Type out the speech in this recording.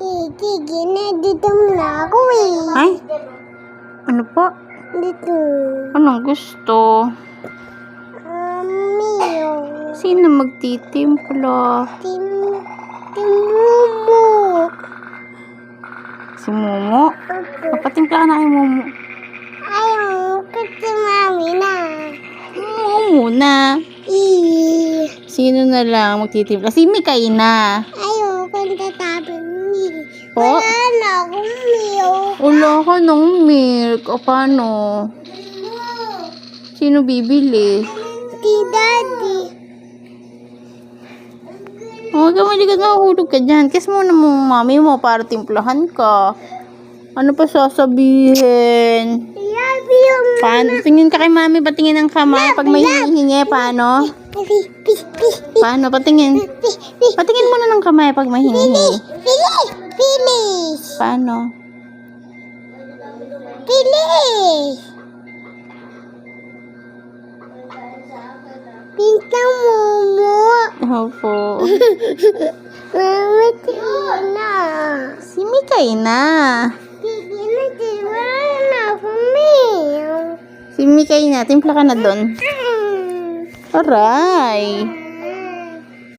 Sige na, dito muna ako eh. Ay? Ano po? Dito. Anong gusto? Mio. Sino magtitimpla? Timumo. Si Momo? Opo. Papatimpla ka na kay Momo. Ayaw ko si mami na. Momo na. Sino na lang magtitimpla? Si Mikay na. Ayaw ko tatabi ni. Po? Wala na akong milk. Wala ka ng milk. O paano? Sino bibili? Si Daddy. Huwag ka maligat na hulog ka dyan. Kiss mo na mo mami mo para timplahan ka. Ano pa sasabihin? Love you. Paano? Tingin ka kay mami, patingin ang kamay. Pag may hinihingi, paano? Paano? Patingin. Patingin mo na ng kamay pag may hinihingi. Finish. Paano? Finish. Pinta mo. Opo. Mama, na. Si Mikay na. Sige na, wala na akong milk. Si Mikay na. Timpla ka na doon. Aray.